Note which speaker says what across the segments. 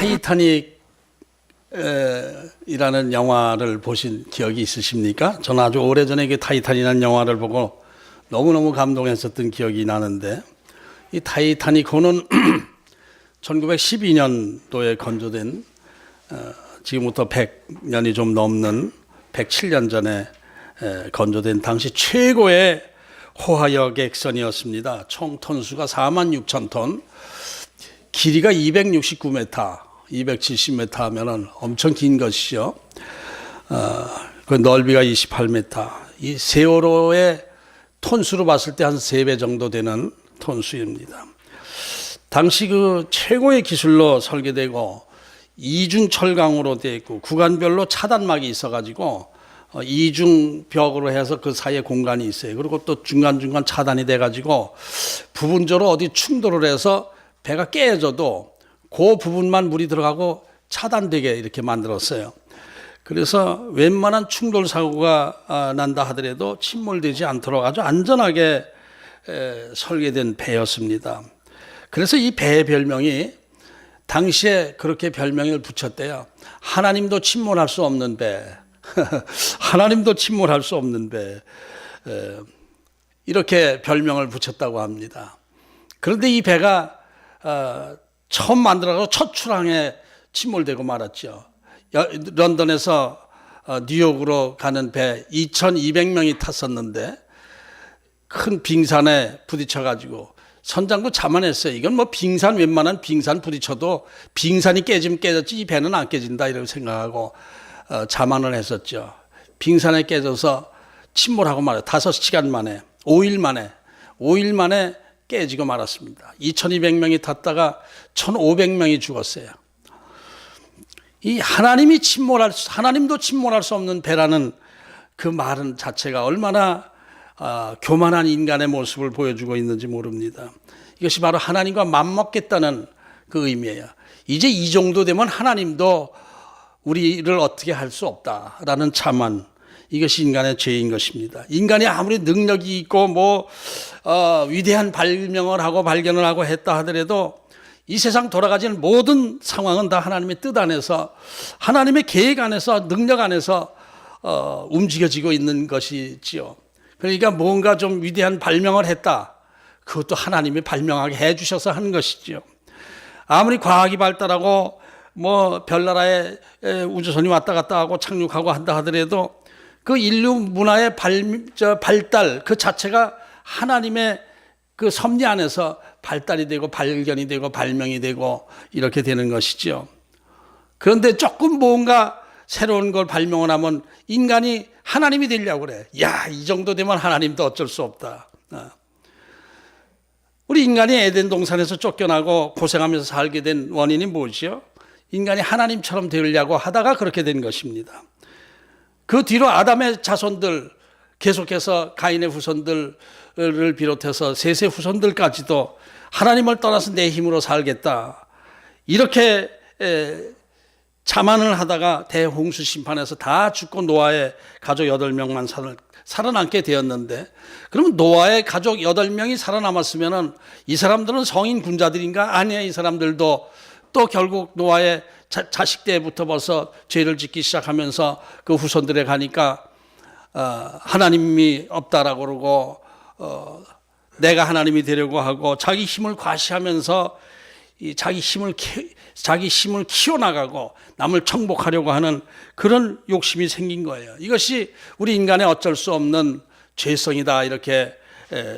Speaker 1: 타이타닉이라는 영화를 보신 기억이 있으십니까? 저는 아주 오래전에 그 타이타닉이라는 영화를 보고 너무너무 감동했었던 기억이 나는데, 이 타이타닉호는 1912년도에 건조된 지금부터 100년이 좀 넘는 107년 전에 건조된 당시 최고의 호화역 객선이었습니다. 총 톤수가 46,000톤, 길이가 269m, 270m 하면은 엄청 긴 것이죠. 그 넓이가 28m. 이 세월호의 톤수로 봤을 때 한 3배 정도 되는 톤수입니다. 당시 그 최고의 기술로 설계되고 이중 철강으로 되어 있고 구간별로 차단막이 있어가지고 이중 벽으로 해서 그 사이에 공간이 있어요. 그리고 또 중간중간 차단이 돼가지고 부분적으로 어디 충돌을 해서 배가 깨져도 그 부분만 물이 들어가고 차단되게 이렇게 만들었어요. 그래서 웬만한 충돌 사고가 난다 하더라도 침몰되지 않도록 아주 안전하게 설계된 배였습니다. 그래서 이 배의 별명이 당시에 그렇게 별명을 붙였대요. 하나님도 침몰할 수 없는 배. 하나님도 침몰할 수 없는 배. 이렇게 별명을 붙였다고 합니다. 그런데 이 배가 처음 만들어서 첫 출항에 침몰되고 말았죠. 런던에서 뉴욕으로 가는 배 2,200명이 탔었는데 큰 빙산에 부딪혀가지고 선장도 자만했어요. 이건 뭐 빙산, 웬만한 빙산 부딪혀도 빙산이 깨지면 깨졌지 이 배는 안 깨진다 이렇게 생각하고 자만을 했었죠. 빙산에 깨져서 침몰하고 말아요. 5시간 만에, 5일 만에 깨지고 말았습니다. 2,200명이 탔다가 1,500명이 죽었어요. 이 하나님도 침몰할 수 없는 배라는 그 말은 자체가 얼마나 교만한 인간의 모습을 보여주고 있는지 모릅니다. 이것이 바로 하나님과 맞먹겠다는 그 의미예요. 이제 이 정도 되면 하나님도 우리를 어떻게 할 수 없다라는 자만, 이것이 인간의 죄인 것입니다. 인간이 아무리 능력이 있고 위대한 발명을 하고 발견을 하고 했다 하더라도 이 세상 돌아가지는 모든 상황은 다 하나님의 뜻 안에서, 하나님의 계획 안에서, 능력 안에서 움직여지고 있는 것이지요. 그러니까 뭔가 좀 위대한 발명을 했다, 그것도 하나님이 발명하게 해주셔서 하는 것이지요. 아무리 과학이 발달하고 별나라에 우주선이 왔다 갔다 하고 착륙하고 한다 하더라도 그 인류 문화의 발달 그 자체가 하나님의 그 섭리 안에서 발달이 되고 발견이 되고 발명이 되고 이렇게 되는 것이죠. 그런데 조금 뭔가 새로운 걸 발명을 하면 인간이 하나님이 되려고 그래. 야, 이 정도 되면 하나님도 어쩔 수 없다. 우리 인간이 에덴 동산에서 쫓겨나고 고생하면서 살게 된 원인이 무엇이요? 인간이 하나님처럼 되려고 하다가 그렇게 된 것입니다. 그 뒤로 아담의 자손들, 계속해서 가인의 후손들을 비롯해서 셋의 후손들까지도 하나님을 떠나서 내 힘으로 살겠다, 이렇게 자만을 하다가 대홍수 심판에서 다 죽고 노아의 가족 8명만 살아남게 되었는데, 그러면 노아의 가족 8명이 살아남았으면 이 사람들은 성인 군자들인가? 아니야. 이 사람들도 또 결국 노아의 자식 때부터 벌써 죄를 짓기 시작하면서 그 후손들에 가니까 하나님이 없다라고 그러고 내가 하나님이 되려고 하고 자기 힘을 과시하면서 자기 힘을 키워나가고 남을 정복하려고 하는 그런 욕심이 생긴 거예요. 이것이 우리 인간의 어쩔 수 없는 죄성이다, 이렇게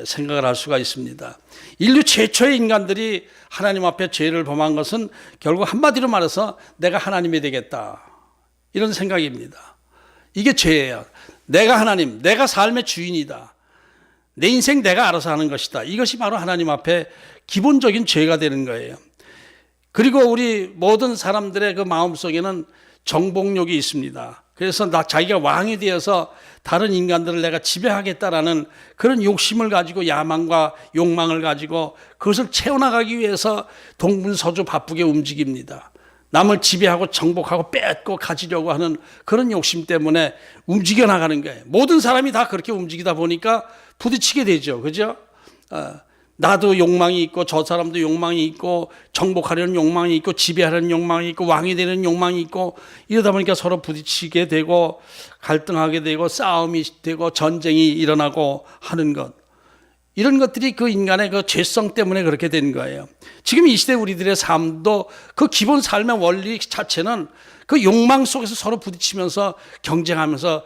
Speaker 1: 생각을 할 수가 있습니다. 인류 최초의 인간들이 하나님 앞에 죄를 범한 것은 결국 한마디로 말해서 내가 하나님이 되겠다, 이런 생각입니다. 이게 죄예요. 내가 하나님, 내가 삶의 주인이다, 내 인생 내가 알아서 하는 것이다. 이것이 바로 하나님 앞에 기본적인 죄가 되는 거예요. 그리고 우리 모든 사람들의 그 마음속에는 정복욕이 있습니다. 그래서 자기가 왕이 되어서 다른 인간들을 내가 지배하겠다라는 그런 욕심을 가지고, 야망과 욕망을 가지고 그것을 채워나가기 위해서 동분서주 바쁘게 움직입니다. 남을 지배하고 정복하고 뺏고 가지려고 하는 그런 욕심 때문에 움직여 나가는 거예요. 모든 사람이 다 그렇게 움직이다 보니까 부딪히게 되죠. 그죠? 나도 욕망이 있고 저 사람도 욕망이 있고 정복하려는 욕망이 있고 지배하려는 욕망이 있고 왕이 되는 욕망이 있고 이러다 보니까 서로 부딪히게 되고 갈등하게 되고 싸움이 되고 전쟁이 일어나고 하는 것, 이런 것들이 그 인간의 그 죄성 때문에 그렇게 된 거예요. 지금 이 시대 우리들의 삶도 그 기본 삶의 원리 자체는 그 욕망 속에서 서로 부딪히면서 경쟁하면서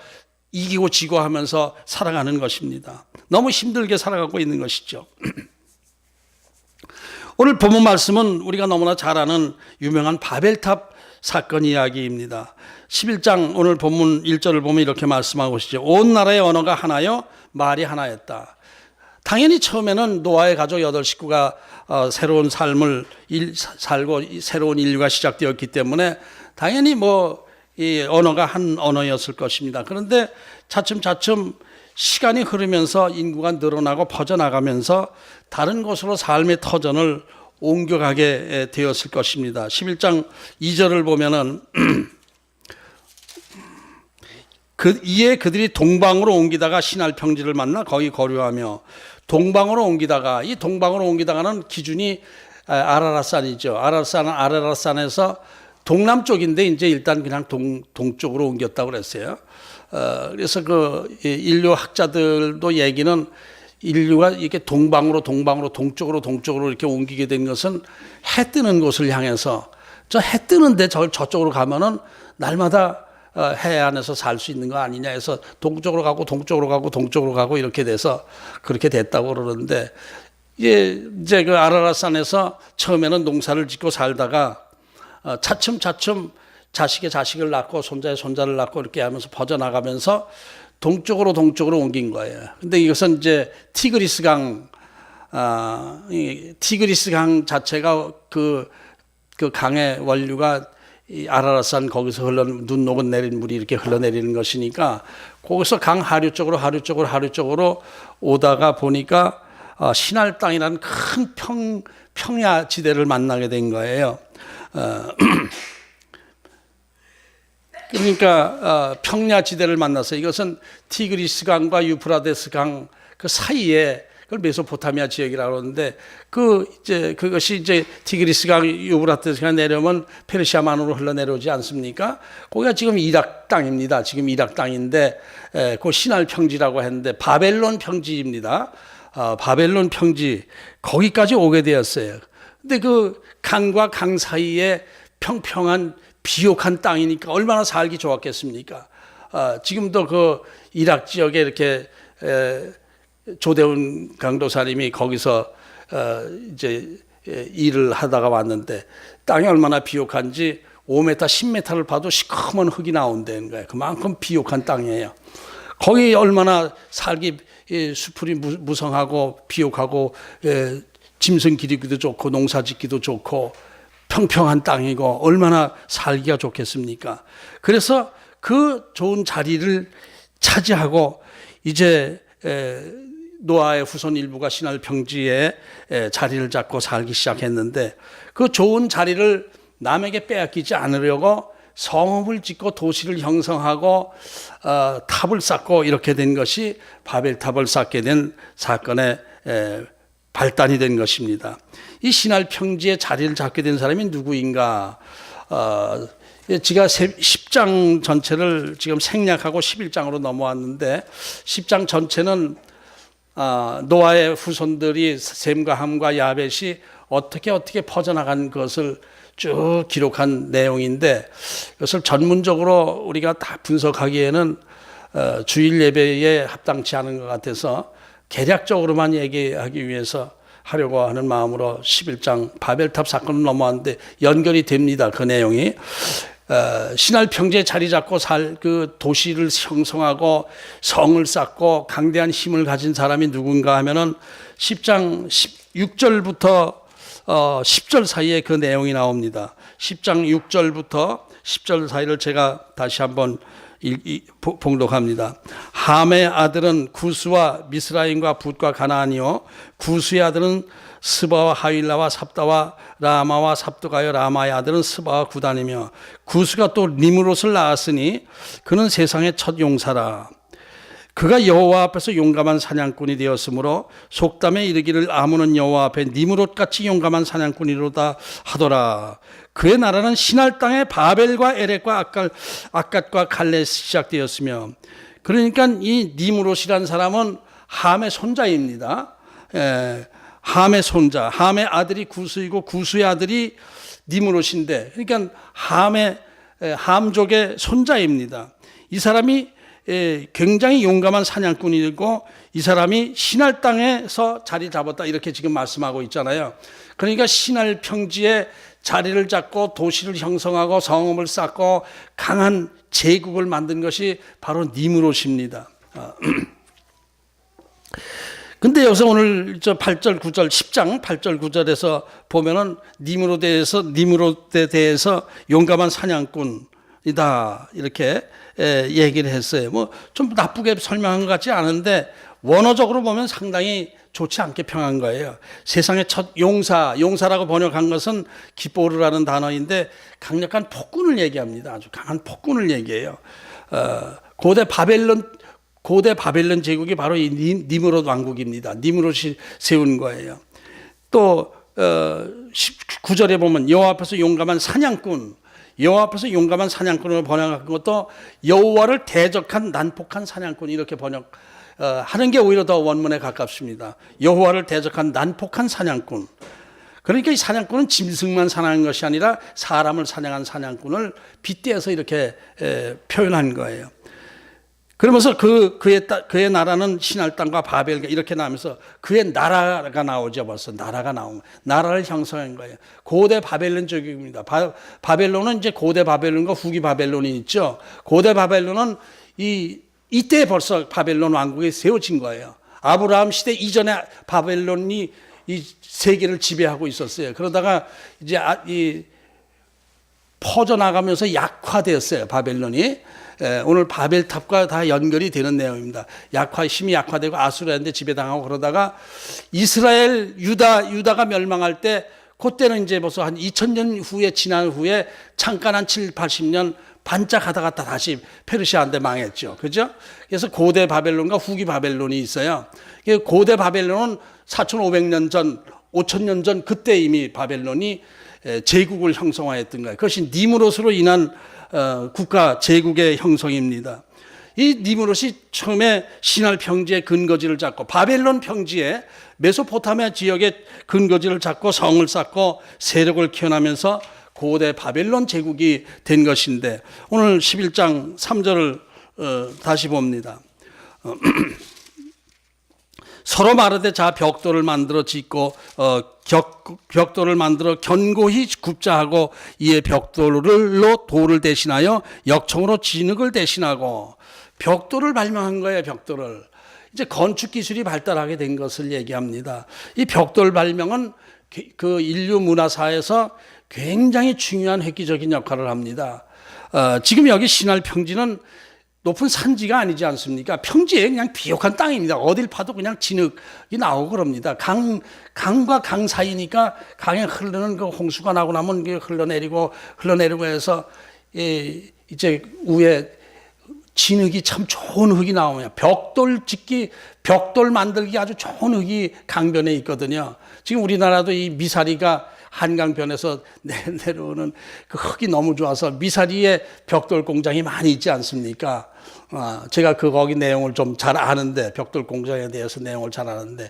Speaker 1: 이기고 지고 하면서 살아가는 것입니다. 너무 힘들게 살아가고 있는 것이죠. 오늘 본문 말씀은 우리가 너무나 잘 아는 유명한 바벨탑 사건 이야기입니다. 11장 오늘 본문 1절을 보면 이렇게 말씀하고 계시죠. 온 나라의 언어가 하나요, 말이 하나였다. 당연히 처음에는 노아의 가족 8식구가 새로운 삶을 살고 새로운 인류가 시작되었기 때문에 당연히 이 언어가 한 언어였을 것입니다. 그런데 차츰차츰 시간이 흐르면서 인구가 늘어나고 퍼져나가면서 다른 곳으로 삶의 터전을 옮겨가게 되었을 것입니다. 11장 2절을 보면은 이에 그들이 동방으로 옮기다가 신할 평지를 만나 거기 거류하며, 동방으로 옮기다가, 이 동방으로 옮기다가는 기준이 아라랏산이죠. 아라랏산에서 동남쪽인데 이제 일단 그냥 동쪽으로 옮겼다고 그랬어요. 그래서 그 인류 학자들도 얘기는 인류가 이렇게 동방으로 동쪽으로 이렇게 옮기게 된 것은 해 뜨는 곳을 향해서, 저 해 뜨는데 저쪽으로 가면은 날마다 해 안에서 살 수 있는 거 아니냐 해서 동쪽으로 가고 이렇게 돼서 그렇게 됐다고 그러는데, 이제 그 아라랏산에서 처음에는 농사를 짓고 살다가 차츰 자식을 낳고 손자를 낳고 이렇게 하면서 퍼져나가면서 동쪽으로 옮긴 거예요. 근데 이것은 이제 티그리스 강 자체가 그 강의 원류가 이 아라랏산 거기서 눈 녹은 내린 물이 이렇게 흘러내리는 것이니까 거기서 강 하류 쪽으로 오다가 보니까 신할 땅이라는 큰 평야 지대를 만나게 된 거예요. 그러니까 평야 지대를 만나서, 이것은 티그리스 강과 유프라데스 강 그 사이에, 그걸 메소포타미아 지역이라고 하는데, 그것이 이제 티그리스 강, 유프라데스 강 내려오면 페르시아만으로 흘러내려오지 않습니까? 거기가 지금 이락 땅입니다. 지금 이락 땅인데, 그 신할 평지라고 했는데 바벨론 평지입니다. 바벨론 평지, 거기까지 오게 되었어요. 근데 그 강과 강 사이에 평평한 비옥한 땅이니까 얼마나 살기 좋았겠습니까? 지금도 그 이락 지역에 이렇게 조대훈 강도사님이 거기서 이제 일을 하다가 왔는데, 땅이 얼마나 비옥한지 5m, 10m를 봐도 시커먼 흙이 나온다는 거예요. 그만큼 비옥한 땅이에요. 거기 얼마나 살기, 수풀이 무성하고 비옥하고 짐승 기르기도 좋고 농사 짓기도 좋고 평평한 땅이고 얼마나 살기가 좋겠습니까? 그래서 그 좋은 자리를 차지하고 이제 노아의 후손 일부가 신할 평지에 자리를 잡고 살기 시작했는데, 그 좋은 자리를 남에게 빼앗기지 않으려고 성읍을 짓고 도시를 형성하고 탑을 쌓고 이렇게 된 것이 바벨탑을 쌓게 된 사건의 발단이 된 것입니다. 이 신할 평지에 자리를 잡게 된 사람이 누구인가? 제가 10장 전체를 지금 생략하고 11장으로 넘어왔는데, 10장 전체는 노아의 후손들이 셈과 함과 야벳이 어떻게 퍼져나간 것을 쭉 기록한 내용인데, 이것을 전문적으로 우리가 다 분석하기에는 주일 예배에 합당치 않은 것 같아서 개략적으로만 얘기하기 위해서 하려고 하는 마음으로 11장 바벨탑 사건을 넘어왔는데 연결이 됩니다. 그 내용이 신할 평지에 자리 잡고 그 도시를 형성하고 성을 쌓고 강대한 힘을 가진 사람이 누군가 하면은 10장 6절부터 10절 사이에 그 내용이 나옵니다. 10장 6절부터 10절 사이를 제가 다시 한번 봉독합니다. 함의 아들은 구스와 미스라임과 붓과 가나안이요, 구스의 아들은 스바와 하윌라와 삽다와 라마와 삽도가요, 라마의 아들은 스바와 구단이며, 구스가 또 니므롯을 낳았으니 그는 세상의 첫 용사라. 그가 여호와 앞에서 용감한 사냥꾼이 되었으므로 속담에 이르기를 아문은 여호와 앞에 니므롯같이 용감한 사냥꾼이로다 하더라. 그의 나라는 시날 땅에 바벨과 에렉과 아갓과 갈레에 시작되었으며, 그러니까 이 니므롯이라는 사람은 함의 손자입니다. 함의 손자, 함의 아들이 구스이고 구스의 아들이 니므롯인데, 그러니까 함족의 손자입니다. 이 사람이 굉장히 용감한 사냥꾼이고 이 사람이 시날 땅에서 자리 잡았다, 이렇게 지금 말씀하고 있잖아요. 그러니까 시날 평지에 자리를 잡고 도시를 형성하고 성읍을 쌓고 강한 제국을 만든 것이 바로 니므롯입니다. 근데 여기서 오늘 8절 9절 10장 8절 9절에서 보면은 니므롯에 대해서 용감한 사냥꾼이다, 이렇게 얘기를 했어요. 뭐 좀 나쁘게 설명한 것 같지 않은데 원어적으로 보면 상당히 좋지 않게 평한 거예요. 세상의 첫 용사라고 번역한 것은 기뽀르라는 단어인데 강력한 폭군을 얘기합니다. 아주 강한 폭군을 얘기해요. 고대 바벨론 제국이 바로 이 니므롯 왕국입니다. 니므롯이 세운 거예요. 또 19절에 보면 여호와 앞에서 용감한 사냥꾼, 여호와 앞에서 용감한 사냥꾼을 번역한 것도 여호와를 대적한 난폭한 사냥꾼, 이렇게 번역하는 게 오히려 더 원문에 가깝습니다. 여호와를 대적한 난폭한 사냥꾼. 그러니까 이 사냥꾼은 짐승만 사냥한 것이 아니라 사람을 사냥한 사냥꾼을 빗대어서 이렇게 표현한 거예요. 그러면서 그의 나라는 시날 땅과 바벨, 이렇게 나오면서 그의 나라가 나오죠. 벌써 나라가 나온, 나라를 형성한 거예요. 고대 바벨론 제국입니다. 바벨론은 이제 고대 바벨론과 후기 바벨론이 있죠. 고대 바벨론은 이때 벌써 바벨론 왕국이 세워진 거예요. 아브라함 시대 이전에 바벨론이 이 세계를 지배하고 있었어요. 그러다가 이제 퍼져나가면서 약화되었어요, 바벨론이. 오늘 바벨탑과 다 연결이 되는 내용입니다. 힘이 약화되고 아수르한테 지배당하고 그러다가 이스라엘, 유다가 멸망할 때, 그때는 이제 벌써 한 2000년 후에 지난 후에 잠깐 한 7, 80년 반짝하다가 다시 페르시아한테 망했죠. 그죠? 그래서 고대 바벨론과 후기 바벨론이 있어요. 고대 바벨론은 4500년 전, 5000년 전 그때 이미 바벨론이 제국을 형성화했던 거예요. 그것이 니므롯으로 인한 국가 제국의 형성입니다. 이 니므롯이 처음에 시날 평지에 근거지를 잡고 바벨론 평지에 메소포타미아 지역에 근거지를 잡고 성을 쌓고 세력을 키워나면서 고대 바벨론 제국이 된 것인데, 오늘 11장 3절을 다시 봅니다. 서로 마르되 자 벽돌을 만들어 짓고 벽돌을 만들어 견고히 굽자 하고 이에 벽돌로 돌을 대신하여 역청으로 진흙을 대신하고, 벽돌을 발명한 거예요. 벽돌을 이제 건축 기술이 발달하게 된 것을 얘기합니다. 이 벽돌 발명은 그 인류 문화사에서 굉장히 중요한 획기적인 역할을 합니다. 지금 여기 시날 평지는 높은 산지가 아니지 않습니까? 평지에 그냥 비옥한 땅입니다. 어딜 파도 그냥 진흙이 나오고 그럽니다. 강과 강 사이니까 강에 흐르는 그 홍수가 나고 나면 흘러내리고 해서 이제 위에 진흙이 참 좋은 흙이 나오면 벽돌 만들기 아주 좋은 흙이 강변에 있거든요. 지금 우리나라도 이 미사리가 한강변에서 내려오는 그 흙이 너무 좋아서 미사리에 벽돌 공장이 많이 있지 않습니까? 제가 거기 내용을 좀 잘 아는데, 벽돌 공장에 대해서 내용을 잘 아는데,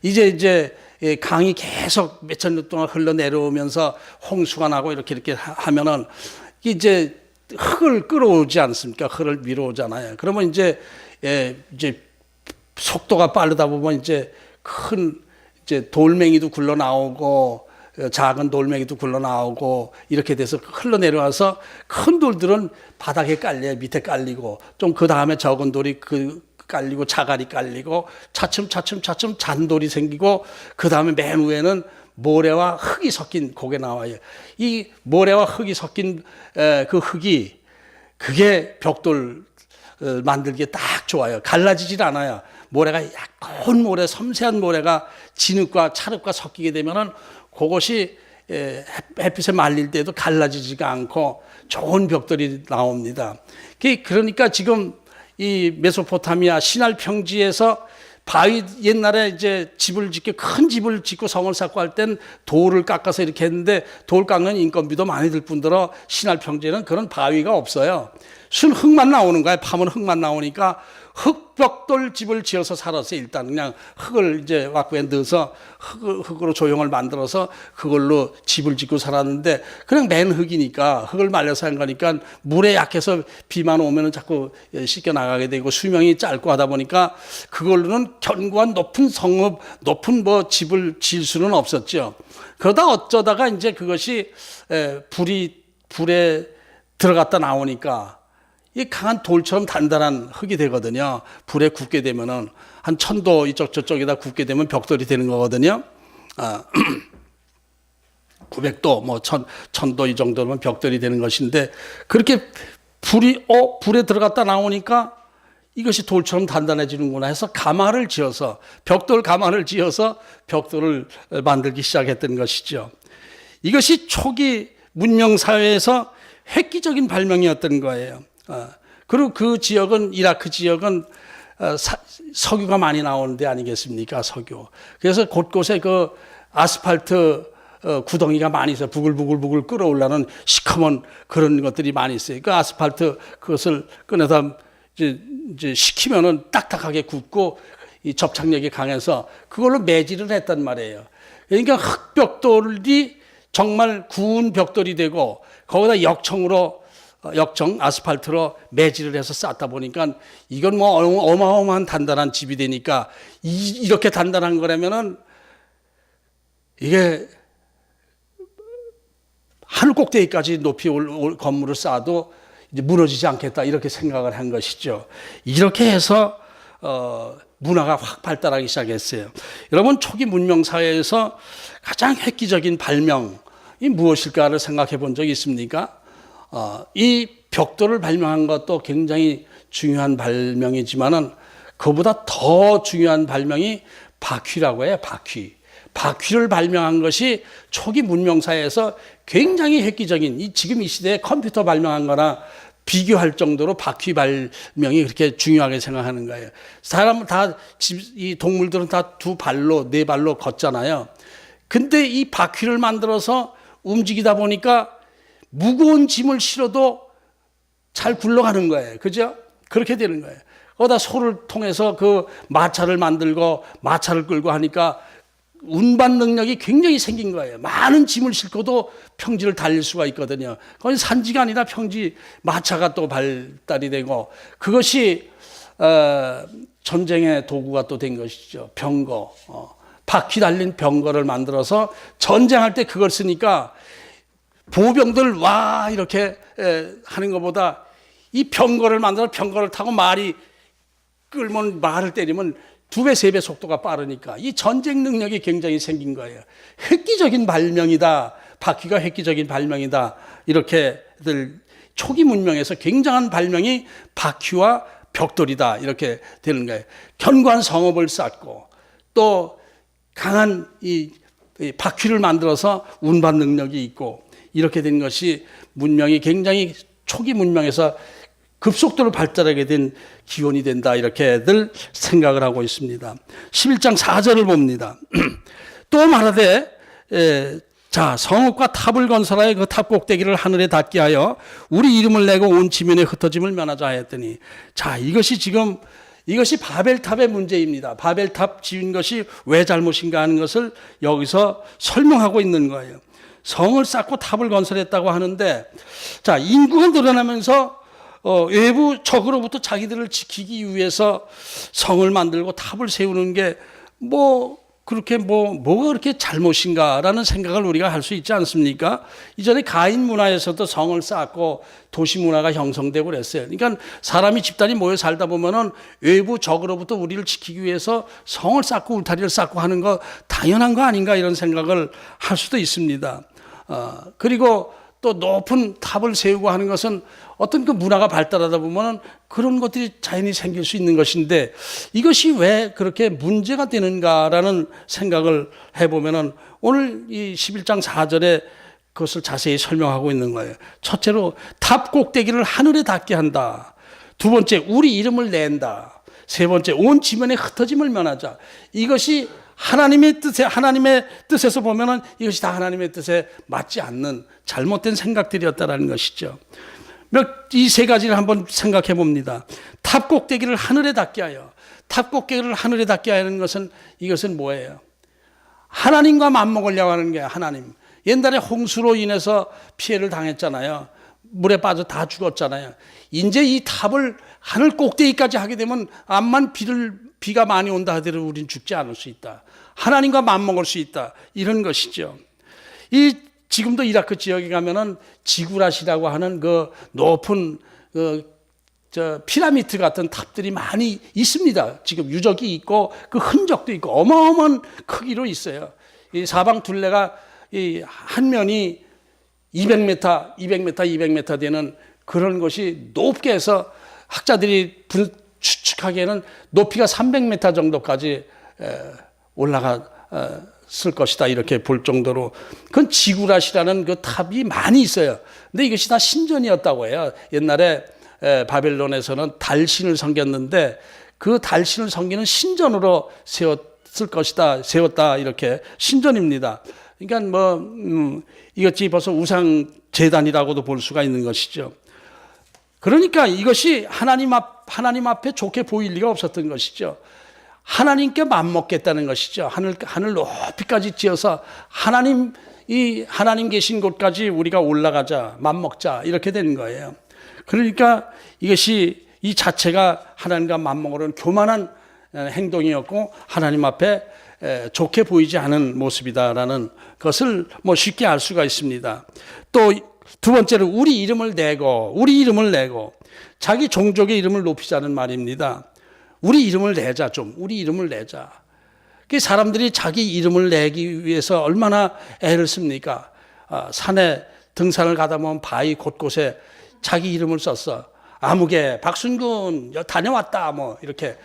Speaker 1: 이제 강이 계속 몇천 년 동안 흘러내려오면서 홍수가 나고 이렇게 하면은 이제 흙을 끌어오지 않습니까? 흙을 위로 오잖아요. 그러면 이제 속도가 빠르다 보면 이제 돌멩이도 굴러 나오고 작은 돌멩이도 굴러 나오고 이렇게 돼서 흘러내려와서 큰 돌들은 바닥에 깔려요. 밑에 깔리고 좀 그 다음에 적은 돌이 깔리고 자갈이 깔리고 차츰 잔돌이 생기고 그 다음에 맨 위에는 모래와 흙이 섞인 고개 나와요. 이 모래와 흙이 섞인 그 흙이 그게 벽돌 만들기에 딱 좋아요. 갈라지질 않아요. 모래가 얇은 모래, 섬세한 모래가 진흙과 찰흙과 섞이게 되면은 그것이 햇빛에 말릴 때도 갈라지지가 않고 좋은 벽돌이 나옵니다. 그러니까 지금 이 메소포타미아 시날 평지에서 바위 옛날에 이제 집을 짓고 큰 집을 짓고 성을 쌓고 할 땐 돌을 깎아서 이렇게 했는데 돌 깎는 인건비도 많이 들 뿐더러 시날 평지에는 그런 바위가 없어요. 순 흙만 나오는 거야. 파면 흙만 나오니까 흙벽돌 집을 지어서 살았어요. 일단 그냥 흙을 이제 와꾸에 넣어서 흙으로 조형을 만들어서 그걸로 집을 짓고 살았는데 그냥 맨 흙이니까 흙을 말려서 한 거니까 물에 약해서 비만 오면은 자꾸 씻겨 나가게 되고 수명이 짧고 하다 보니까 그걸로는 견고한 높은 성읍, 높은 뭐 집을 지을 수는 없었죠. 그러다 어쩌다가 이제 그것이 불에 들어갔다 나오니까 이 강한 돌처럼 단단한 흙이 되거든요. 불에 굽게 되면은 한 1000도 이쪽 저쪽에다 굽게 되면 벽돌이 되는 거거든요. 900도 뭐 1000도 이 정도면 벽돌이 되는 것인데 그렇게 불에 들어갔다 나오니까 이것이 돌처럼 단단해지는구나 해서 가마를 지어서 벽돌 가마를 지어서 벽돌을 만들기 시작했던 것이죠. 이것이 초기 문명 사회에서 획기적인 발명이었던 거예요. 그리고 그 지역은 이라크 지역은 석유가 많이 나오는 데 아니겠습니까? 석유. 그래서 곳곳에 그 아스팔트 구덩이가 많이 있어요. 부글부글 끓어올라는 시커먼 그런 것들이 많이 있어요. 그 아스팔트 그것을 꺼내다 이제 식히면은 딱딱하게 굳고 이 접착력이 강해서 그걸로 매질을 했단 말이에요. 그러니까 흙벽돌이 정말 구운 벽돌이 되고 거기다 역청 아스팔트로 매질을 해서 쌓다 보니까 이건 뭐 어마어마한 단단한 집이 되니까 이렇게 단단한 거라면은 이게 하늘 꼭대기까지 높이 올 건물을 쌓아도 이제 무너지지 않겠다 이렇게 생각을 한 것이죠. 이렇게 해서 문화가 확 발달하기 시작했어요. 여러분 초기 문명 사회에서 가장 획기적인 발명이 무엇일까를 생각해 본 적이 있습니까? 이 벽돌을 발명한 것도 굉장히 중요한 발명이지만은 그보다 더 중요한 발명이 바퀴라고 해요. 바퀴를 발명한 것이 초기 문명사회에서 굉장히 획기적인 지금 이 시대에 컴퓨터 발명한 거나 비교할 정도로 바퀴 발명이 그렇게 중요하게 생각하는 거예요. 사람은 이 동물들은 다 두 발로, 네 발로 걷잖아요. 근데 이 바퀴를 만들어서 움직이다 보니까 무거운 짐을 실어도 잘 굴러가는 거예요. 그죠? 그렇게 되는 거예요. 거기다 소를 통해서 그 마차를 만들고 마차를 끌고 하니까 운반 능력이 굉장히 생긴 거예요. 많은 짐을 싣고도 평지를 달릴 수가 있거든요. 거기 산지가 아니라 평지 마차가 또 발달이 되고 그것이 전쟁의 도구가 또 된 것이죠. 병거. 바퀴 달린 병거를 만들어서 전쟁할 때 그걸 쓰니까 보병들 와 이렇게 하는 것보다 이 병거를 만들어 병거를 타고 말이 끌면 말을 때리면 2배, 3배 속도가 빠르니까 이 전쟁 능력이 굉장히 생긴 거예요. 획기적인 발명이다. 바퀴가 획기적인 발명이다. 이렇게들 초기 문명에서 굉장한 발명이 바퀴와 벽돌이다. 이렇게 되는 거예요. 견고한 성읍을 쌓고 또 강한 이 바퀴를 만들어서 운반 능력이 있고 이렇게 된 것이 문명이 굉장히 초기 문명에서 급속도로 발달하게 된 기원이 된다 이렇게들 생각을 하고 있습니다. 11장 4절을 봅니다. 또 말하되 자 성읍과 탑을 건설하여 그 탑 꼭대기를 하늘에 닿게 하여 우리 이름을 내고 온 지면에 흩어짐을 면하자 하였더니 자 이것이 바벨탑의 문제입니다. 바벨탑 지은 것이 왜 잘못인가 하는 것을 여기서 설명하고 있는 거예요. 성을 쌓고 탑을 건설했다고 하는데 자 인구가 늘어나면서 외부 적으로부터 자기들을 지키기 위해서 성을 만들고 탑을 세우는 게 뭐가 그렇게 잘못인가라는 생각을 우리가 할 수 있지 않습니까? 이전에 가인 문화에서도 성을 쌓고 도시 문화가 형성되고 그랬어요. 그러니까 사람이 집단이 모여 살다 보면은 외부 적으로부터 우리를 지키기 위해서 성을 쌓고 울타리를 쌓고 하는 거 당연한 거 아닌가 이런 생각을 할 수도 있습니다. 그리고 또 높은 탑을 세우고 하는 것은 어떤 그 문화가 발달하다 보면 그런 것들이 자연히 생길 수 있는 것인데 이것이 왜 그렇게 문제가 되는가라는 생각을 해보면 오늘 이 11장 4절에 그것을 자세히 설명하고 있는 거예요. 첫째로 탑 꼭대기를 하늘에 닿게 한다. 두 번째, 우리 이름을 낸다. 세 번째, 온 지면에 흩어짐을 면하자. 이것이 하나님의 뜻에서 보면은 이것이 다 하나님의 뜻에 맞지 않는 잘못된 생각들이었다라는 것이죠. 이 세 가지를 한번 생각해 봅니다. 탑 꼭대기를 하늘에 닿게 하여. 탑 꼭대기를 하늘에 닿게 하는 것은 이것은 뭐예요? 하나님과 맞먹으려고 하는 게 하나님. 옛날에 홍수로 인해서 피해를 당했잖아요. 물에 빠져 다 죽었잖아요. 이제 이 탑을 하늘 꼭대기까지 하게 되면 암만 비가 많이 온다 하더라도 우린 죽지 않을 수 있다. 하나님과 맞먹을 수 있다. 이런 것이죠. 지금도 이라크 지역에 가면은 지구라시라고 하는 그 높은 피라미드 같은 탑들이 많이 있습니다. 지금 유적이 있고 그 흔적도 있고 어마어마한 크기로 있어요. 이 사방 둘레가 한 면이 200m, 200m, 200m 되는 그런 것이 높게 해서 학자들이 추측하기에는 높이가 300m 정도까지 올라갔을 것이다. 이렇게 볼 정도로. 그건 지구라시라는 그 탑이 많이 있어요. 근데 이것이 다 신전이었다고 해요. 옛날에 바벨론에서는 달신을 섬겼는데 그 달신을 섬기는 신전으로 세웠다. 이렇게 신전입니다. 그러니까 이것이 벌써 우상 제단이라고도 볼 수가 있는 것이죠. 그러니까 이것이 하나님 앞에 좋게 보일 리가 없었던 것이죠. 하나님께 맞먹겠다는 것이죠. 하늘 높이까지 지어서 하나님 계신 곳까지 우리가 올라가자, 맞먹자 이렇게 되는 거예요. 그러니까 이 자체가 하나님과 맞먹으려는 교만한 행동이었고 하나님 앞에 좋게 보이지 않은 모습이다라는 것을 쉽게 알 수가 있습니다. 또 두 번째로 우리 이름을 내고 자기 종족의 이름을 높이자는 말입니다. 우리 이름을 내자 좀. 우리 이름을 내자. 사람들이 자기 이름을 내기 위해서 얼마나 애를 씁니까? 산에 등산을 가다 보면 바위 곳곳에 자기 이름을 썼어. 아무개, 박순근 다녀왔다 이렇게.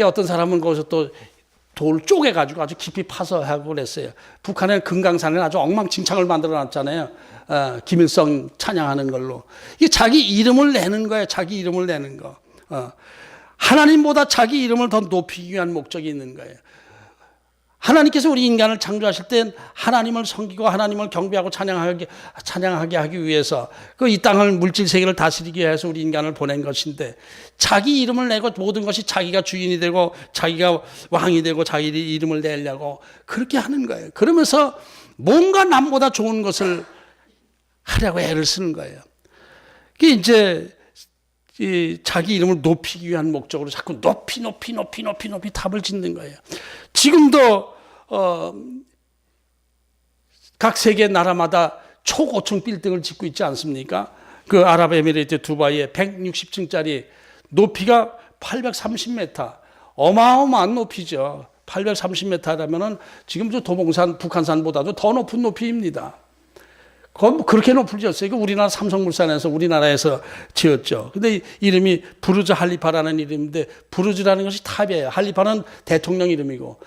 Speaker 1: 어떤 사람은 거기서 또 돌 쪼개가지고 아주 깊이 파서 하고 그랬어요. 북한의 금강산에 아주 엉망진창을 만들어 놨잖아요. 김일성 찬양하는 걸로. 이게 자기 이름을 내는 거예요. 자기 이름을 내는 거. 하나님보다 자기 이름을 더 높이기 위한 목적이 있는 거예요. 하나님께서 우리 인간을 창조하실 땐 하나님을 섬기고 하나님을 경배하고 찬양하게 하기 위해서 이 땅을 물질 세계를 다스리기 위해서 우리 인간을 보낸 것인데 자기 이름을 내고 모든 것이 자기가 주인이 되고 자기가 왕이 되고 자기 이름을 내려고 그렇게 하는 거예요. 그러면서 뭔가 남보다 좋은 것을 하려고 애를 쓰는 거예요. 그게 이제 자기 이름을 높이기 위한 목적으로 자꾸 높이 탑을 짓는 거예요. 지금도 각 세계 나라마다 초고층 빌딩을 짓고 있지 않습니까? 그 아랍에미리트 두바이에 160층짜리 높이가 830m, 어마어마한 높이죠. 830m라면은 지금 저 도봉산, 북한산보다도 더 높은 높이입니다. 그렇게 높을 지었어요. 우리나라 삼성물산에서 우리나라에서 지었죠. 근데 이름이 부르즈 할리파라는 이름인데 부르즈라는 것이 탑이에요. 할리파는 대통령 이름이고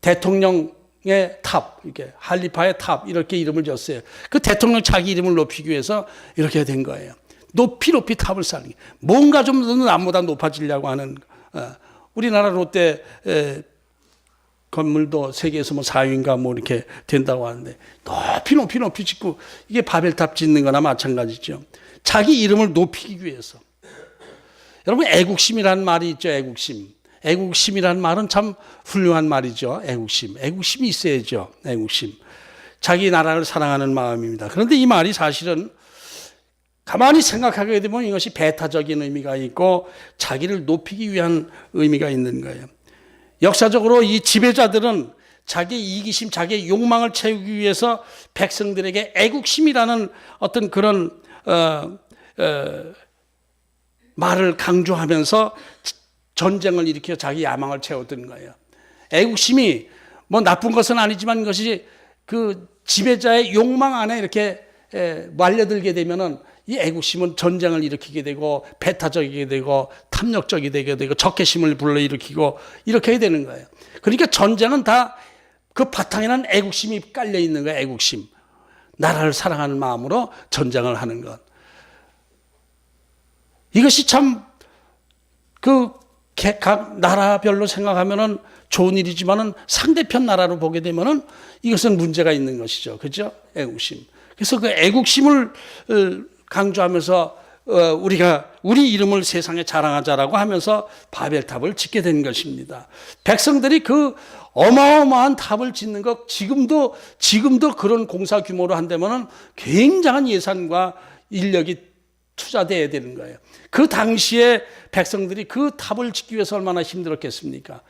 Speaker 1: 대통령의 탑, 이렇게 할리파의 탑 이렇게 이름을 지었어요. 그 대통령 자기 이름을 높이기 위해서 이렇게 된 거예요. 높이 탑을 쌓는 게 뭔가 좀 더 남보다 높아지려고 하는. 우리나라 롯데 건물도 세계에서 4위인가 이렇게 된다고 하는데 높이 짓고 이게 바벨탑 짓는 거나 마찬가지죠. 자기 이름을 높이기 위해서. 여러분 애국심이라는 말이 있죠. 애국심이라는 말은 참 훌륭한 말이죠. 애국심이 있어야죠. 애국심. 자기 나라를 사랑하는 마음입니다. 그런데 이 말이 사실은 가만히 생각하게 되면 이것이 배타적인 의미가 있고 자기를 높이기 위한 의미가 있는 거예요. 역사적으로 이 지배자들은 자기 이기심, 자기의 욕망을 채우기 위해서 백성들에게 애국심이라는 어떤 그런 말을 강조하면서 전쟁을 일으켜 자기 야망을 채웠던 거예요. 애국심이 나쁜 것은 아니지만 이것이 그 지배자의 욕망 안에 이렇게 말려들게 되면은 이 애국심은 전쟁을 일으키게 되고 배타적이게 되고 탐욕적이게 되고 적개심을 불러일으키고 이렇게 되는 거예요. 그러니까 전쟁은 다 그 바탕에는 애국심이 깔려 있는 거예요. 애국심. 나라를 사랑하는 마음으로 전쟁을 하는 것. 이것이 참 각 나라별로 생각하면은 좋은 일이지만은 상대편 나라로 보게 되면은 이것은 문제가 있는 것이죠. 그죠? 애국심. 그래서 그 애국심을 강조하면서 우리가 우리 이름을 세상에 자랑하자라고 하면서 바벨탑을 짓게 된 것입니다. 백성들이 그 어마어마한 탑을 짓는 것 지금도 그런 공사 규모로 한다면은 굉장한 예산과 인력이 투자돼야 되는 거예요. 그 당시에 백성들이 그 탑을 짓기 위해서 얼마나 힘들었겠습니까?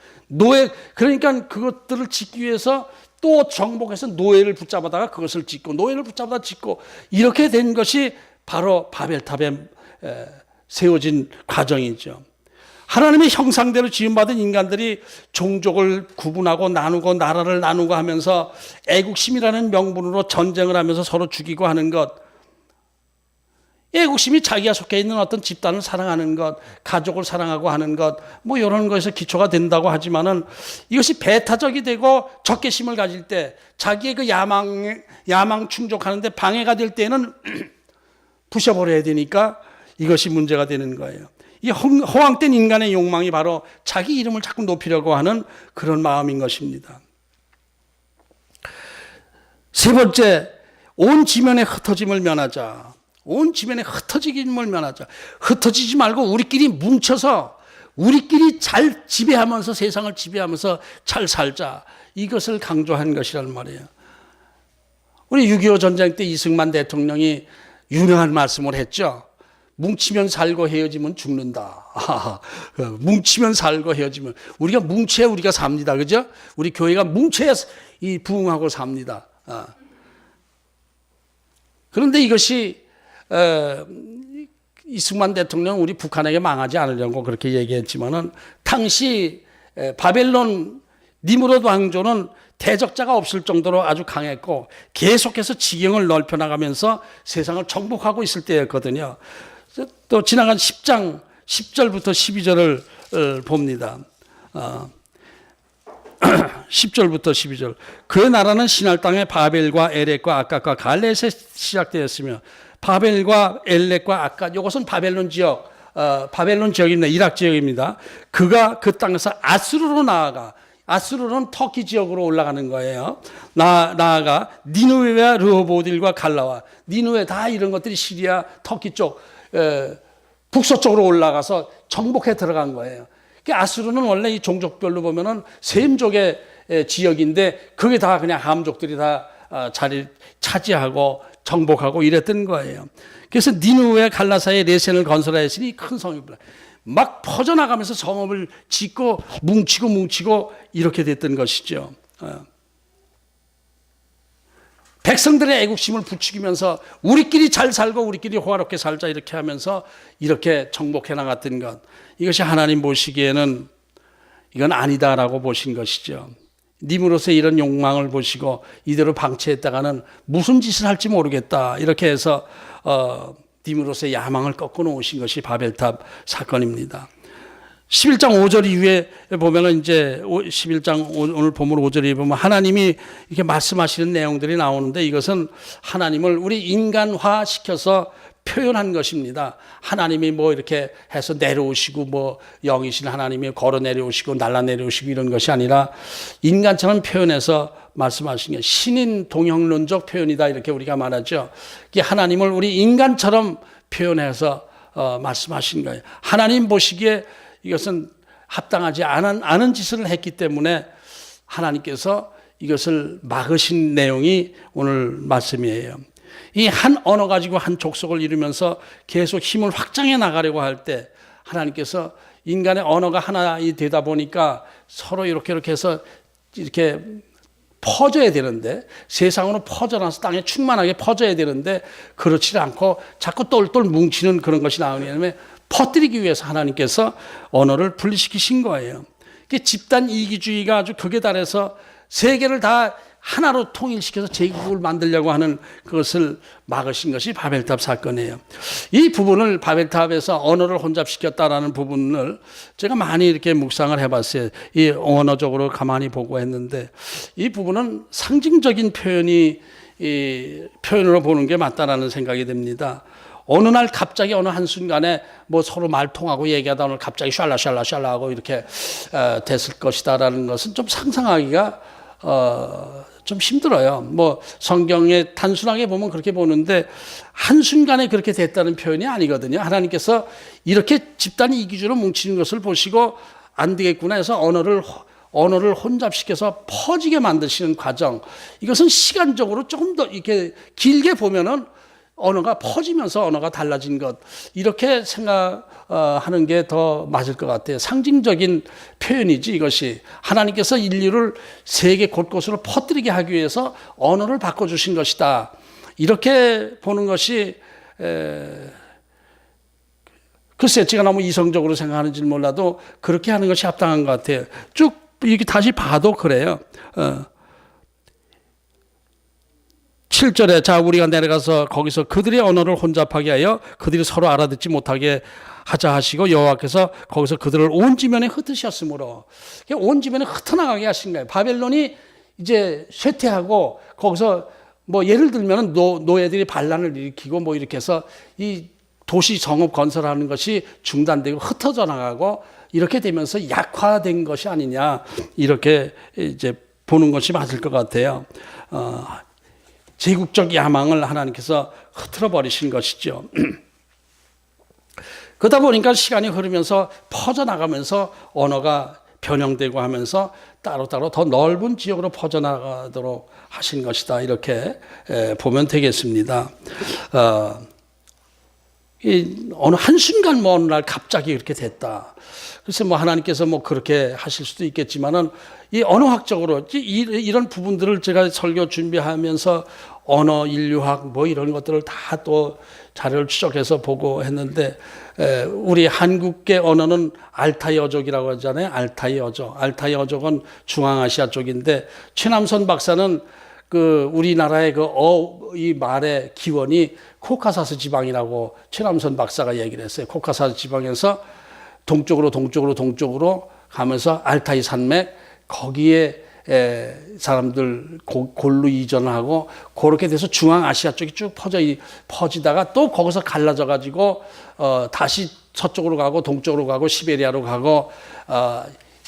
Speaker 1: 그러니까 그것들을 짓기 위해서 또 정복해서 노예를 붙잡아다가 그것을 짓고 노예를 붙잡아다 짓고 이렇게 된 것이 바로 바벨탑에 세워진 과정이죠. 하나님의 형상대로 지음받은 인간들이 종족을 구분하고 나누고 나라를 나누고 하면서 애국심이라는 명분으로 전쟁을 하면서 서로 죽이고 하는 것, 애국심이 자기가 속해 있는 어떤 집단을 사랑하는 것, 가족을 사랑하고 하는 것, 뭐 이런 것에서 기초가 된다고 하지만은 이것이 배타적이 되고 적개심을 가질 때 자기의 그 야망 충족하는데 방해가 될 때는 부셔버려야 되니까 이것이 문제가 되는 거예요. 이 허황된 인간의 욕망이 바로 자기 이름을 자꾸 높이려고 하는 그런 마음인 것입니다. 세 번째, 온 지면의 흩어짐을 면하자. 온 지면에 흩어짐을 면하자. 흩어지지 말고 우리끼리 뭉쳐서 우리끼리 잘 지배하면서 세상을 지배하면서 잘 살자. 이것을 강조한 것이란 말이에요. 우리 6.25 전쟁 때 이승만 대통령이 유명한 말씀을 했죠. 뭉치면 살고 헤어지면 죽는다. 뭉치면 살고 헤어지면 우리가 뭉쳐야 우리가 삽니다. 그죠? 우리 교회가 뭉쳐야 부흥하고 삽니다. 그런데 이것이 이승만 대통령 우리 북한에게 망하지 않으려고 그렇게 얘기했지만은 당시 바벨론 니므롯 왕조는 대적자가 없을 정도로 아주 강했고 계속해서 지경을 넓혀 나가면서 세상을 정복하고 있을 때였거든요. 또 지나간 10장 10절부터 12절을 봅니다. 10절부터 12절. 그의 나라는 시날 땅의 바벨과 에렉과 아갓과 갈렛에 시작되었으며 바벨과 엘렉과 아갓, 이것은 바벨론 지역입니다. 이락 지역입니다. 그가 그 땅에서 아수르로 나아가, 아수르는 터키 지역으로 올라가는 거예요. 나아가 니누웨와 르호보딜과 갈라와, 니누웨 다 이런 것들이 시리아, 터키 쪽, 북서쪽으로 올라가서 정복해 들어간 거예요. 아수르는 원래 이 종족별로 보면은 셈족의 지역인데 그게 다 그냥 함족들이 다 자리 차지하고 정복하고 이랬던 거예요. 그래서 니누웨 갈라사의 레센을 건설하였으니 큰 성읍이라. 막 퍼져나가면서 성읍을 짓고 뭉치고 이렇게 됐던 것이죠. 백성들의 애국심을 부추기면서 우리끼리 잘 살고 우리끼리 호화롭게 살자 이렇게 하면서 이렇게 정복해 나갔던 것, 이것이 하나님 보시기에는 이건 아니다라고 보신 것이죠. 님으로서의 이런 욕망을 보시고 이대로 방치했다가는 무슨 짓을 할지 모르겠다 이렇게 해서 님으로서의 야망을 꺾어 놓으신 것이 바벨탑 사건입니다. 11장 5절 이후에 보면은 이제 11장 오늘 본문 5절에 보면 하나님이 이렇게 말씀하시는 내용들이 나오는데 이것은 하나님을 우리 인간화 시켜서 표현한 것입니다. 하나님이 뭐 이렇게 해서 내려오시고 뭐 영이신 하나님이 걸어 내려오시고 날라 내려오시고 이런 것이 아니라 인간처럼 표현해서 말씀하신 게 신인 동형론적 표현이다 이렇게 우리가 말하죠. 이게 하나님을 우리 인간처럼 표현해서 말씀하신 거예요. 하나님 보시기에 이것은 합당하지 않은 짓을 했기 때문에 하나님께서 이것을 막으신 내용이 오늘 말씀이에요. 이 한 언어 가지고 한 족속을 이루면서 계속 힘을 확장해 나가려고 할 때 하나님께서 인간의 언어가 하나 되다 보니까 서로 이렇게 해서 이렇게 퍼져야 되는데 세상으로 퍼져나서 땅에 충만하게 퍼져야 되는데 그렇지 않고 자꾸 똘똘 뭉치는 그런 것이 나오냐면 퍼뜨리기 위해서 하나님께서 언어를 분리시키신 거예요. 집단 이기주의가 아주 극에 달해서 세계를 다 하나로 통일시켜서 제국을 만들려고 하는 그것을 막으신 것이 바벨탑 사건이에요. 이 부분을 바벨탑에서 언어를 혼잡시켰다라는 부분을 제가 많이 이렇게 묵상을 해봤어요. 이 언어적으로 가만히 보고 했는데 이 부분은 상징적인 표현으로 보는 게 맞다라는 생각이 듭니다. 어느 날 갑자기 어느 한순간에 뭐 서로 말 통하고 얘기하다 오늘 갑자기 샬라샬라샬라 하고 이렇게 됐을 것이다라는 것은 좀 상상하기가 좀 힘들어요. 뭐 성경에 단순하게 보면 그렇게 보는데 한순간에 그렇게 됐다는 표현이 아니거든요. 하나님께서 이렇게 집단이 이 기준으로 뭉치는 것을 보시고 안 되겠구나 해서 언어를 혼잡시켜서 퍼지게 만드시는 과정. 이것은 시간적으로 조금 더 이렇게 길게 보면은 언어가 퍼지면서 언어가 달라진 것. 이렇게 생각하는 게 더 맞을 것 같아요. 상징적인 표현이지 이것이. 하나님께서 인류를 세계 곳곳으로 퍼뜨리게 하기 위해서 언어를 바꿔주신 것이다. 이렇게 보는 것이 글쎄 제가 너무 이성적으로 생각하는지 몰라도 그렇게 하는 것이 합당한 것 같아요. 쭉 이렇게 다시 봐도 그래요. 7절에 자 우리가 내려가서 거기서 그들의 언어를 혼잡하게 하여 그들이 서로 알아듣지 못하게 하자 하시고 여호와께서 거기서 그들을 온 지면에 흩으셨으므로 온 지면에 흩어나가게 하신 거예요. 바벨론이 이제 쇠퇴하고 거기서 뭐 예를 들면 노예들이 반란을 일으키고 뭐 이렇게 해서 이 도시 성읍 건설하는 것이 중단되고 흩어져 나가고 이렇게 되면서 약화된 것이 아니냐 이렇게 이제 보는 것이 맞을 것 같아요. 제국적 야망을 하나님께서 흐트러 버리신 것이죠. 그러다 보니까 시간이 흐르면서 퍼져나가면서 언어가 변형되고 하면서 따로따로 더 넓은 지역으로 퍼져나가도록 하신 것이다. 이렇게 보면 되겠습니다. 어느 한순간 뭐 어느 날 갑자기 그렇게 됐다. 그래서 뭐 하나님께서 뭐 그렇게 하실 수도 있겠지만은 이 언어학적으로 이런 부분들을 제가 설교 준비하면서 언어, 인류학 뭐 이런 것들을 다 또 자료를 추적해서 보고 했는데 우리 한국계 언어는 알타이 어족이라고 하잖아요. 알타이 어족. 알타이 어족은 중앙아시아 쪽인데 최남선 박사는 그 우리나라의 이 말의 기원이 코카사스 지방이라고 최남선 박사가 얘기를 했어요. 코카사스 지방에서 동쪽으로 가면서 알타이 산맥 거기에 사람들 골로 이전하고 그렇게 돼서 중앙아시아 쪽이 쭉 퍼지다가 또 거기서 갈라져 가지고 다시 서쪽으로 가고 동쪽으로 가고 시베리아로 가고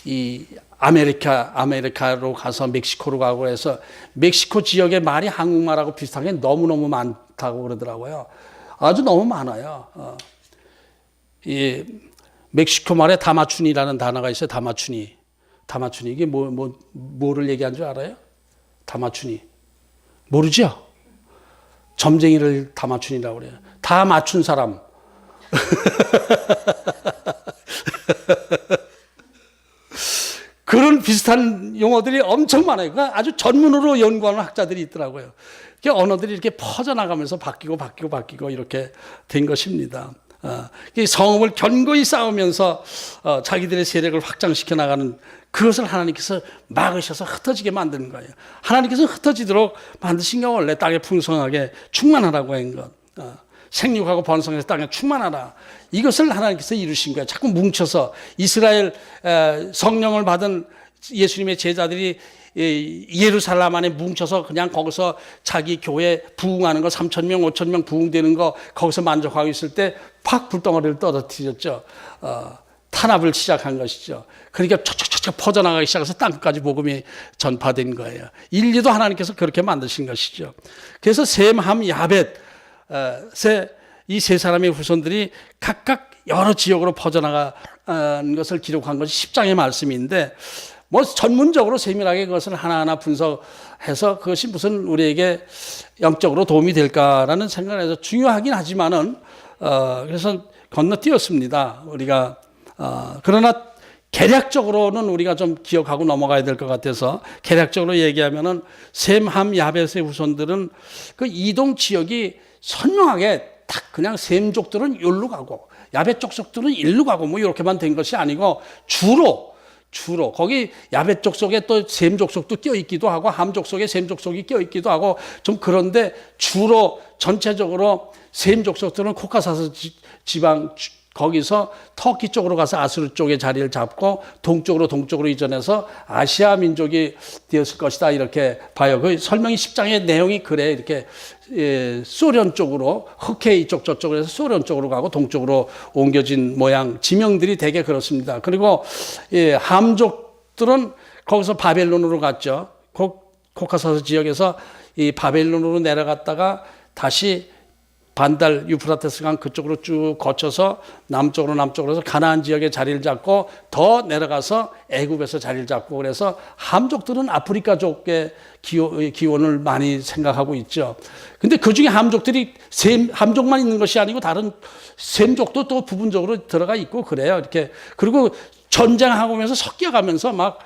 Speaker 1: 이 아메리카로 가서 멕시코로 가고 해서 멕시코 지역의 말이 한국말하고 비슷한 게 너무너무 많다고 그러더라고요. 아주 너무 많아요. 이 멕시코 말에 다마춘이라는 단어가 있어요. 다마춘이 이게 뭐를 얘기한 줄 알아요? 다마춘이 모르죠? 점쟁이를 다마춘이라고 그래요. 다 맞춘 사람. 그런 비슷한 용어들이 엄청 많아요. 그러니까 아주 전문으로 연구하는 학자들이 있더라고요. 언어들이 이렇게 퍼져나가면서 바뀌고 이렇게 된 것입니다. 성읍을 견고히 쌓으면서 자기들의 세력을 확장시켜 나가는 그것을 하나님께서 막으셔서 흩어지게 만드는 거예요. 하나님께서 흩어지도록 만드신 게 원래 땅에 풍성하게 충만하라고 한 것. 생육하고 번성해서 땅에 충만하라. 이것을 하나님께서 이루신 거예요. 자꾸 뭉쳐서 이스라엘 성령을 받은 예수님의 제자들이 예루살렘 안에 뭉쳐서 그냥 거기서 자기 교회 부흥하는 거 3,000명, 5,000명 부흥되는 거 거기서 만족하고 있을 때 팍 불덩어리를 떨어뜨렸죠. 탄압을 시작한 것이죠. 그러니까 촉촉촉 퍼져나가기 시작해서 땅끝까지 복음이 전파된 거예요. 인류도 하나님께서 그렇게 만드신 것이죠. 그래서 셈, 함, 야벳 이 세 사람의 후손들이 각각 여러 지역으로 퍼져나간 것을 기록한 것이 10장의 말씀인데 뭐 전문적으로 세밀하게 그것을 하나하나 분석해서 그것이 무슨 우리에게 영적으로 도움이 될까라는 생각을 해서 중요하긴 하지만은 그래서 건너뛰었습니다. 우리가 그러나 개략적으로는 우리가 좀 기억하고 넘어가야 될 것 같아서 개략적으로 얘기하면은 셈, 함, 야벳의 후손들은 그 이동 지역이 선명하게 딱 그냥 셈족들은 여기로 가고 야벳 족속들은 일로 가고 뭐 이렇게만 된 것이 아니고 주로 거기 야벳 족속에 또 셈 족속도 껴 있기도 하고 함 족속에 셈 족속이 껴 있기도 하고 좀 그런데 주로 전체적으로 셈 족속들은 코카사스 지방 거기서 터키 쪽으로 가서 아수르 쪽에 자리를 잡고 동쪽으로 이전해서 아시아 민족이 되었을 것이다 이렇게 봐요. 그 설명이 10장의 내용이 그래. 이렇게 소련 쪽으로 흑해 이쪽 저쪽으로 해서 소련 쪽으로 가고 동쪽으로 옮겨진 모양 지명들이 되게 그렇습니다. 그리고 함족들은 거기서 바벨론으로 갔죠. 코카사스 지역에서 이 바벨론으로 내려갔다가 다시 반달 유프라테스 강 그쪽으로 쭉 거쳐서 남쪽으로 해서 가나안 지역에 자리를 잡고 더 내려가서 애굽에서 자리를 잡고 그래서 함족들은 아프리카 쪽의 기원을 많이 생각하고 있죠. 근데 그 중에 함족들이 함족만 있는 것이 아니고 다른 셈족도 또 부분적으로 들어가 있고 그래요. 이렇게 그리고 전쟁하면서 섞여가면서 막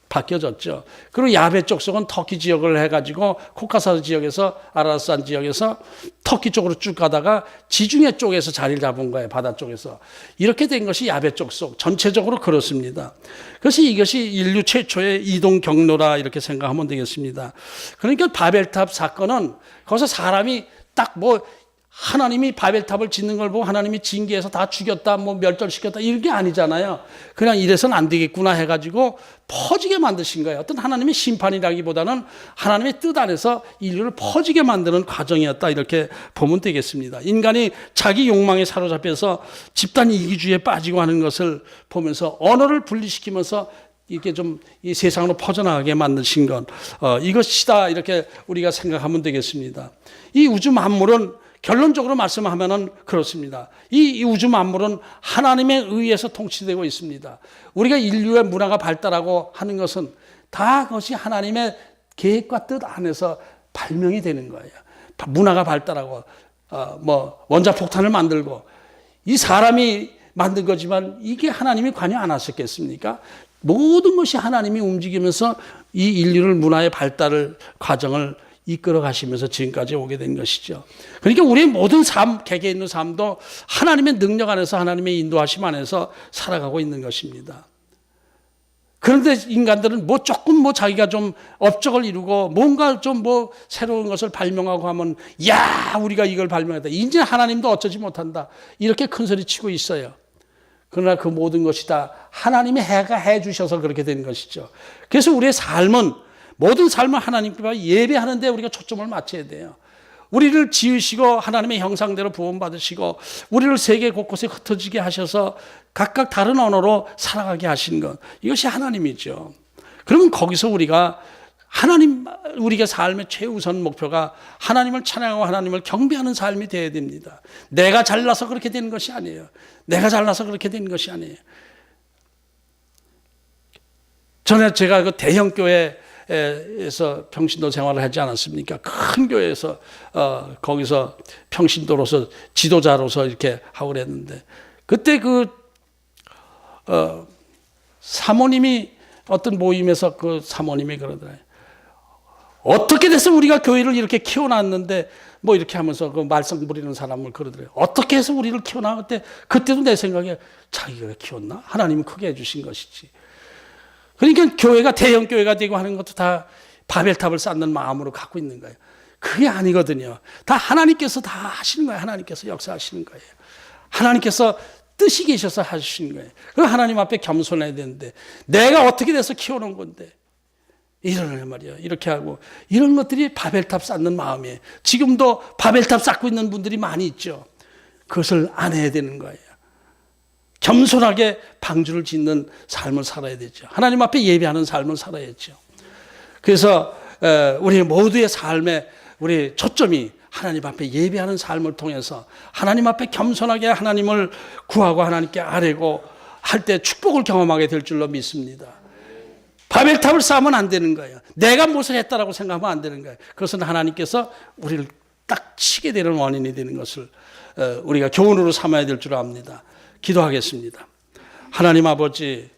Speaker 1: 바뀌어졌죠. 그리고 야베 쪽 속은 터키 지역을 해가지고 코카사스 지역에서 아라산 지역에서 터키 쪽으로 쭉 가다가 지중해 쪽에서 자리를 잡은 거예요. 바다 쪽에서. 이렇게 된 것이 야베 쪽 속. 전체적으로 그렇습니다. 그래서 이것이 인류 최초의 이동 경로라 이렇게 생각하면 되겠습니다. 그러니까 바벨탑 사건은 거기서 사람이 딱 하나님이 바벨탑을 짓는 걸 보고 하나님이 징계해서 다 죽였다, 멸절시켰다, 이런 게 아니잖아요. 그냥 이래서는 안 되겠구나 해가지고 퍼지게 만드신 거예요. 어떤 하나님의 심판이라기보다는 하나님의 뜻 안에서 인류를 퍼지게 만드는 과정이었다, 이렇게 보면 되겠습니다. 인간이 자기 욕망에 사로잡혀서 집단 이기주의에 빠지고 하는 것을 보면서 언어를 분리시키면서 이렇게 좀 이 세상으로 퍼져나가게 만드신 것, 이것이다, 이렇게 우리가 생각하면 되겠습니다. 이 우주 만물은 결론적으로 말씀하면은 그렇습니다. 이 우주 만물은 하나님에 의해서 통치되고 있습니다. 우리가 인류의 문화가 발달하고 하는 것은 다 그것이 하나님의 계획과 뜻 안에서 발명이 되는 거예요. 문화가 발달하고 원자폭탄을 만들고 이 사람이 만든 거지만 이게 하나님이 관여 안 하셨겠습니까? 모든 것이 하나님이 움직이면서 이 인류를 문화의 발달을 과정을 이끌어 가시면서 지금까지 오게 된 것이죠. 그러니까 우리의 모든 삶, 개개인 있는 삶도 하나님의 능력 안에서 하나님의 인도하심 안에서 살아가고 있는 것입니다. 그런데 인간들은 조금 자기가 좀 업적을 이루고 뭔가 좀 새로운 것을 발명하고 하면 우리가 이걸 발명했다. 이제 하나님도 어쩌지 못한다. 이렇게 큰 소리 치고 있어요. 그러나 그 모든 것이 다 하나님이 해 주셔서 그렇게 된 것이죠. 그래서 우리의 삶은 모든 삶을 하나님께 예배하는 데 우리가 초점을 맞춰야 돼요. 우리를 지으시고 하나님의 형상대로 부원받으시고 우리를 세계 곳곳에 흩어지게 하셔서 각각 다른 언어로 살아가게 하신 것, 이것이 하나님이죠. 그러면 거기서 우리가 우리가 삶의 최우선 목표가 하나님을 찬양하고 하나님을 경배하는 삶이 되어야 됩니다. 내가 잘나서 그렇게 되는 것이 아니에요. 전에 제가 그 대형 교회에서 평신도 생활을 하지 않았습니까? 큰 교회에서 거기서 평신도로서 지도자로서 이렇게 하고 그랬는데, 그때 사모님이 어떤 모임에서 그 사모님이 그러더래요. 어떻게 돼서 우리가 교회를 이렇게 키워놨는데 이렇게 하면서 그 말썽 부리는 사람을 그러더래요. 어떻게 해서 우리를 키워놨는데, 그때도 내 생각에 자기가 키웠나? 하나님은 크게 해주신 것이지. 그러니까 교회가 대형 교회가 되고 하는 것도 다 바벨탑을 쌓는 마음으로 갖고 있는 거예요. 그게 아니거든요. 다 하나님께서 다 하시는 거예요. 하나님께서 역사하시는 거예요. 하나님께서 뜻이 계셔서 하시는 거예요. 그 하나님 앞에 겸손해야 되는데 내가 어떻게 돼서 키워놓은 건데 이러는 말이에요. 이렇게 하고 이런 것들이 바벨탑 쌓는 마음이에요. 지금도 바벨탑 쌓고 있는 분들이 많이 있죠. 그것을 안 해야 되는 거예요. 겸손하게 방주를 짓는 삶을 살아야 되죠. 하나님 앞에 예배하는 삶을 살아야죠. 그래서 우리 모두의 삶에 우리 초점이 하나님 앞에 예배하는 삶을 통해서 하나님 앞에 겸손하게 하나님을 구하고 하나님께 아뢰고 할 때 축복을 경험하게 될 줄로 믿습니다. 바벨탑을 쌓으면 안 되는 거예요. 내가 무엇을 했다라고 생각하면 안 되는 거예요. 그것은 하나님께서 우리를 딱 치게 되는 원인이 되는 것을 우리가 교훈으로 삼아야 될 줄 압니다. 기도하겠습니다. 하나님 아버지,